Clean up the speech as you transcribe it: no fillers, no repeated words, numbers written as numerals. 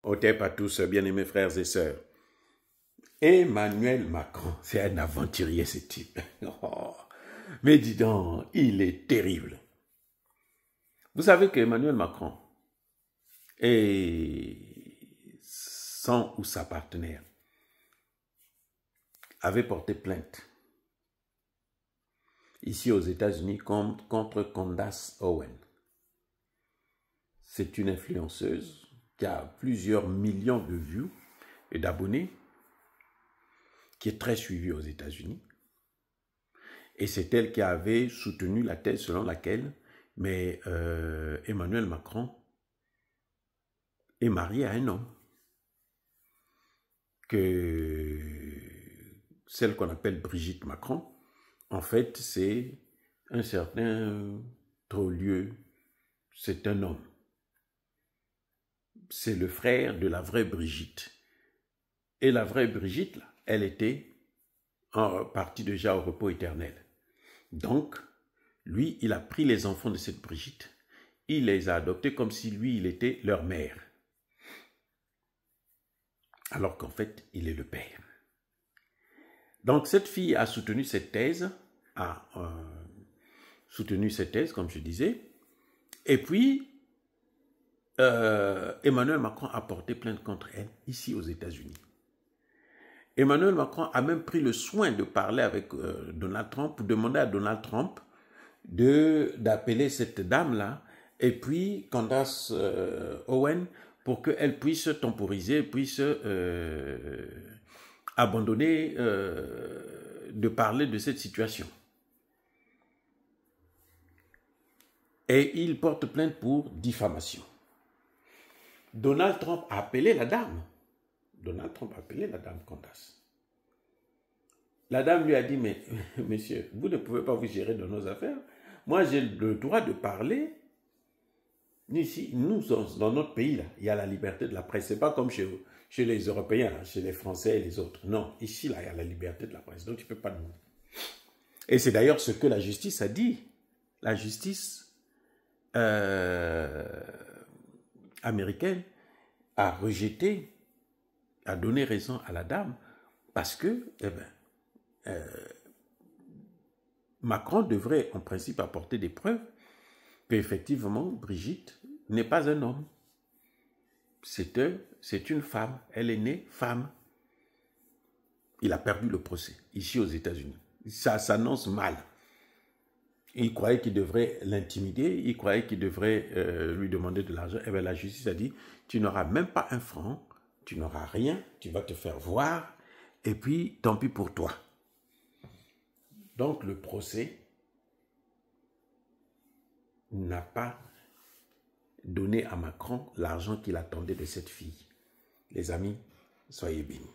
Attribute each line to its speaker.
Speaker 1: Otep à tous, bien-aimés frères et sœurs. Emmanuel Macron, c'est un aventurier ce type. Oh, mais dis donc, il est terrible. Vous savez qu'Emmanuel Macron et son ou sa partenaire avait porté plainte ici aux États-Unis contre Candace Owen. C'est une influenceuse qui a plusieurs millions de vues et d'abonnés, qui est très suivie aux États-Unis. Et c'est elle qui avait soutenu la thèse selon laquelle Emmanuel Macron est marié à un homme, que celle qu'on appelle Brigitte Macron, en fait, c'est un certain Trolieu, c'est un homme. C'est le frère de la vraie Brigitte. Et la vraie Brigitte, là, elle était partie déjà au repos éternel. Donc, lui, il a pris les enfants de cette Brigitte, il les a adoptés comme si lui, il était leur mère. Alors qu'en fait, il est le père. Donc, cette fille a soutenu cette thèse, comme je disais, et puis, Emmanuel Macron a porté plainte contre elle, ici aux États-Unis. Emmanuel Macron a même pris le soin de parler avec Donald Trump, pour demander à Donald Trump d'appeler cette dame-là, et puis Candace Owen, pour qu'elle puisse temporiser, puisse abandonner de parler de cette situation. Et il porte plainte pour diffamation. Donald Trump a appelé la dame. Donald Trump a appelé la dame Candace. La dame lui a dit, mais monsieur, vous ne pouvez pas vous gérer dans nos affaires. Moi, j'ai le droit de parler. Ici, nous, dans notre pays, là, il y a la liberté de la presse. Ce n'est pas comme chez les Européens, là, chez les Français et les autres. Non, ici, là, il y a la liberté de la presse. Donc, tu ne peux pas nous... Et c'est d'ailleurs ce que la justice a dit. La justice américaine a rejeté, a donné raison à la dame, parce que Macron devrait en principe apporter des preuves qu'effectivement Brigitte n'est pas un homme. C'est une femme, elle est née femme. Il a perdu le procès, ici aux États-Unis. Ça s'annonce mal. Il croyait qu'il devrait l'intimider, il croyait qu'il devrait lui demander de l'argent. Et bien la justice a dit, tu n'auras même pas un franc, tu n'auras rien, tu vas te faire voir, et puis tant pis pour toi. Donc le procès n'a pas donné à Macron l'argent qu'il attendait de cette fille. Les amis, soyez bénis.